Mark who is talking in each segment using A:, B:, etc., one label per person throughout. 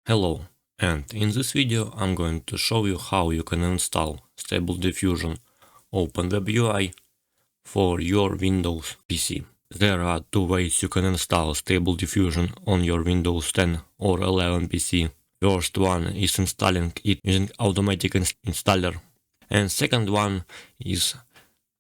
A: Hello, and in this video I'm going to show you how you can install Stable Diffusion OpenWebUI for your Windows PC. There are two ways you can install Stable Diffusion on your Windows 10 or 11 PC. First one is installing it using automatic installer, and second one is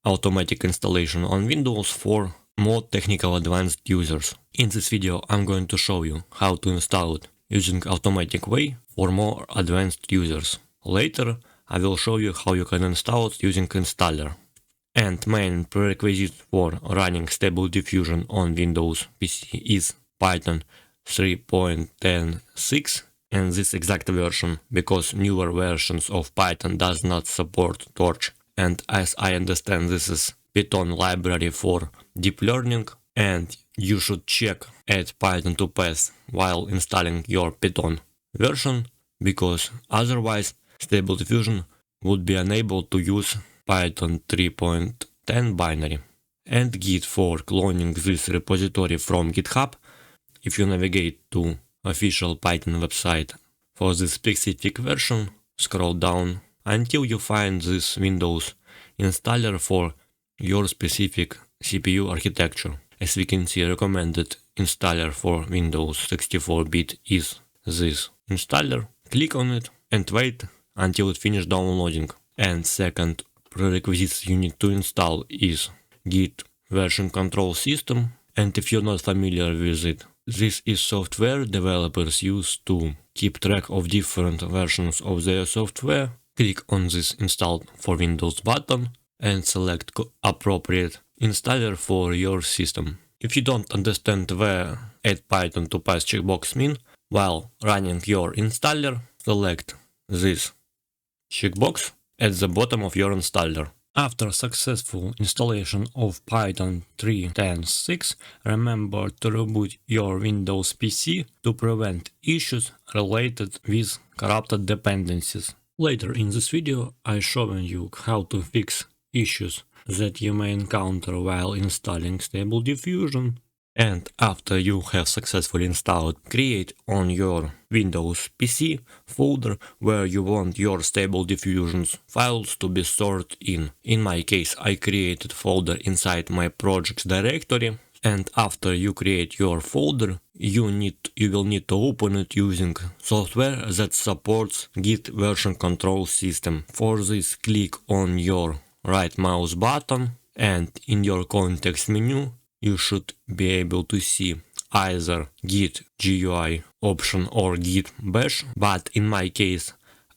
A: automatic installation on Windows for more technical advanced users. In this video I'm going to show you how to install it using automatic way for more advanced users. Later I will show you how you can install it using installer. And main prerequisite for running Stable Diffusion on Windows PC is Python 3.10.6 and this exact version, because newer versions of Python does not support Torch. And as I understand, this is Python library for deep learning, and you should check add Python to path while installing your Python version, because otherwise Stable Diffusion would be unable to use Python 3.10 binary. And Git for cloning this repository from GitHub. If you navigate to official Python website for this specific version, scroll down until you find this Windows installer for your specific CPU architecture. As we can see, recommended installer for Windows 64-bit is this installer. Click on it and wait until it finishes downloading. And second prerequisite you need to install is Git version control system. And if you're not familiar with it, this is software developers use to keep track of different versions of their software. Click on this install for Windows button and select appropriate installer for your system. If you don't understand where add Python to path checkbox mean, while running your installer, select this checkbox at the bottom of your installer. After successful installation of Python 3.10.6, remember to reboot your Windows PC to prevent issues related with corrupted dependencies. Later in this video I showing you how to fix issues that you may encounter while installing Stable Diffusion. And after you have successfully installed, create on your Windows PC folder where you want your Stable Diffusion's files to be stored in. In my case, I created folder inside my projects directory. And after you create your folder, you will need to open it using software that supports Git version control system. For this, click on your right mouse button, and in your context menu you should be able to see either Git GUI option or Git bash, but in my case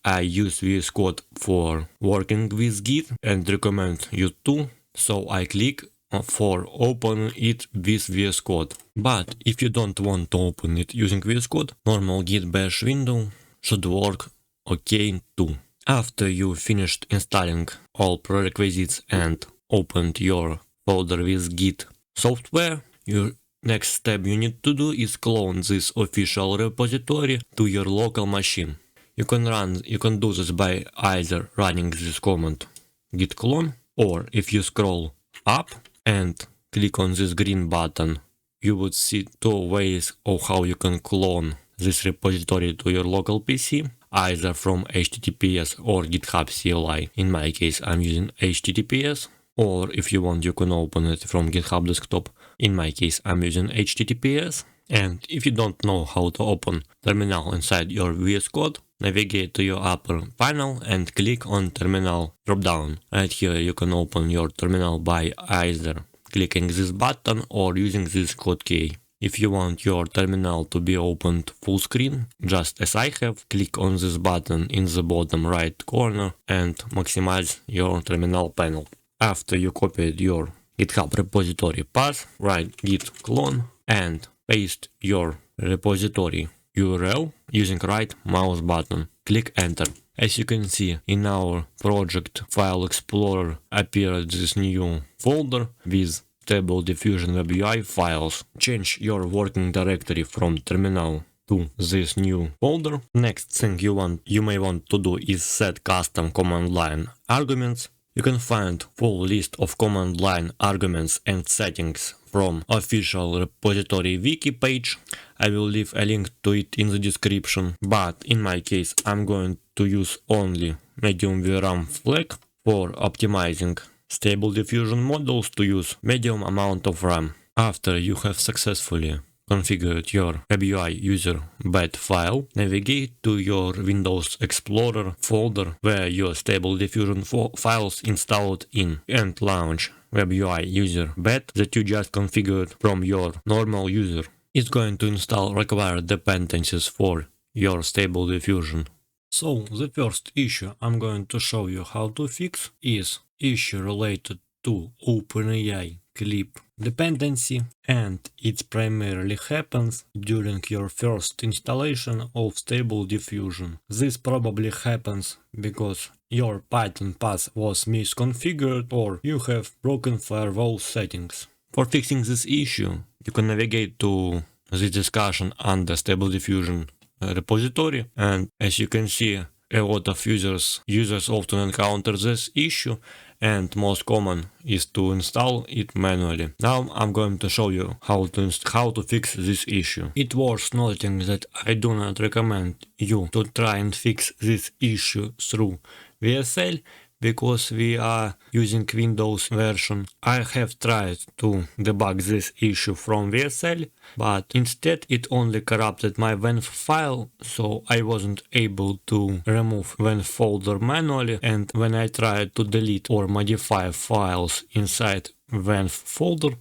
A: I use VS Code for working with Git and recommend you to, so I click for open it with VS Code. But if you don't want to open it using VS Code, normal Git bash window should work okay too. After you finished installing all prerequisites and opened your folder with Git software, your next step you need to do is clone this official repository to your local machine. You can do this by either running this command git clone, or if you scroll up and click on this green button, you would see two ways of how you can clone this repository to your local PC, either from HTTPS or GitHub CLI. In my case, I'm using HTTPS, or if you want, you can open it from GitHub desktop. In my case, I'm using HTTPS. And if you don't know how to open terminal inside your VS Code, navigate to your upper panel and click on terminal dropdown. Right here you can open your terminal by either clicking this button or using this code key. If you want your terminal to be opened full screen, just as I have, click on this button in the bottom right corner and maximize your terminal panel. After you copied your GitHub repository path, write git clone and paste your repository URL using right mouse button. Click enter. As you can see, in our project file explorer appeared this new folder with Stable Diffusion WebUI files. Change your working directory from terminal to this new folder. Next thing you may want to do is set custom command line arguments. You can find full list of command line arguments and settings from official repository wiki page. I will leave a link to it in the description, but in my case I'm going to use only medium VRAM flag for optimizing Stable Diffusion models to use medium amount of RAM. After you have successfully configured your WebUI user bed file, navigate to your Windows Explorer folder where your Stable Diffusion files installed in and launch WebUI user bed that you just configured from your normal user. It's going to install required dependencies for your Stable Diffusion. So the first issue I'm going to show you how to fix is issue related to OpenAI clip dependency, and it primarily happens during your first installation of Stable Diffusion. This probably happens because your Python path was misconfigured or you have broken firewall settings. For fixing this issue, you can navigate to the discussion under Stable Diffusion repository, and as you can see, a lot of users often encounter this issue, and most common is to install it manually. Now I'm going to show you how to fix this issue. It's worth noting that I do not recommend you to try and fix this issue through VSL, because we are using Windows version. I have tried to debug this issue from VSL, but instead it only corrupted my WENF file, so I wasn't able to remove WENF folder manually, and when I tried to delete or modify files inside WENF folder,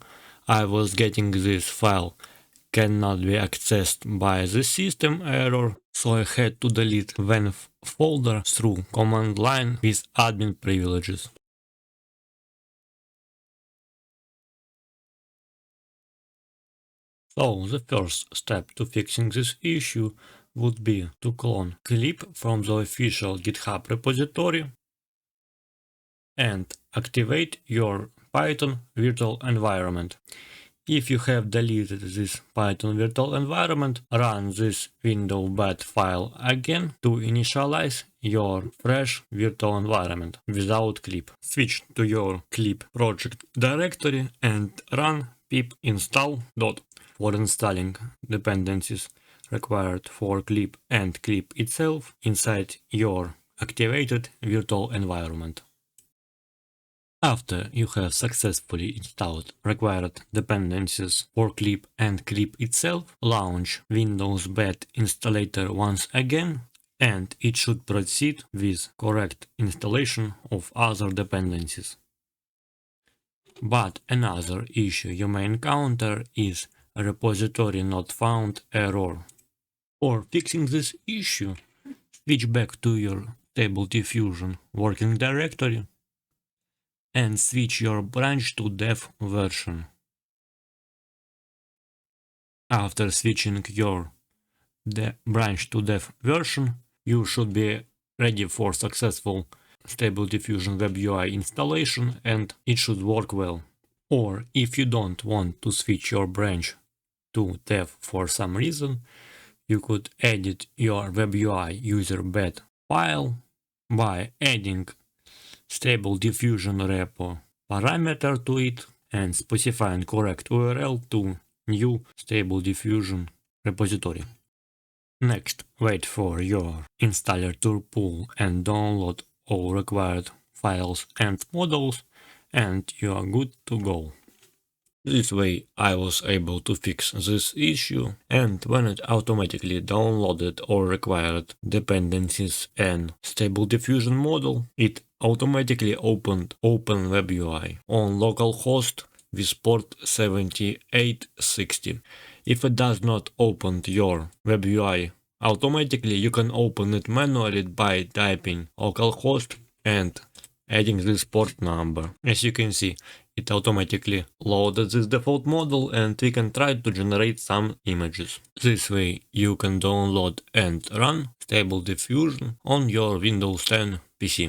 A: I was getting this file cannot be accessed by the system error, so I had to delete WENF folder through command line with admin privileges. So the first step to fixing this issue would be to clone clip from the official GitHub repository and activate your Python virtual environment. If you have deleted this Python virtual environment, run this window bed file again to initialize your fresh virtual environment without clip. Switch to your clip project directory and run pip install dot for installing dependencies required for clip and clip itself inside your activated virtual environment. After you have successfully installed required dependencies for clip and clip itself, launch Windows bed installer once again, and it should proceed with correct installation of other dependencies. But another issue you may encounter is a repository not found error. For fixing this issue, switch back to your Stable Diffusion working directory and switch your branch to dev version. After switching your branch to dev version, you should be ready for successful Stable Diffusion WebUI installation, and it should work well. Or if you don't want to switch your branch to dev for some reason, you could edit your WebUI user bed file by adding Stable Diffusion repo parameter to it and specifying correct URL to new Stable Diffusion repository. Next, wait for your installer to pull and download all required files and models, and you are good to go. This way I was able to fix this issue, and when it automatically downloaded all required dependencies and Stable Diffusion model, it automatically opened OpenWebUI on localhost with port 7860. If it does not open your WebUI automatically, you can open it manually by typing localhost and adding this port number. As you can see, it automatically loaded this default model, and we can try to generate some images. This way you can download and run Stable Diffusion on your Windows 10 PC.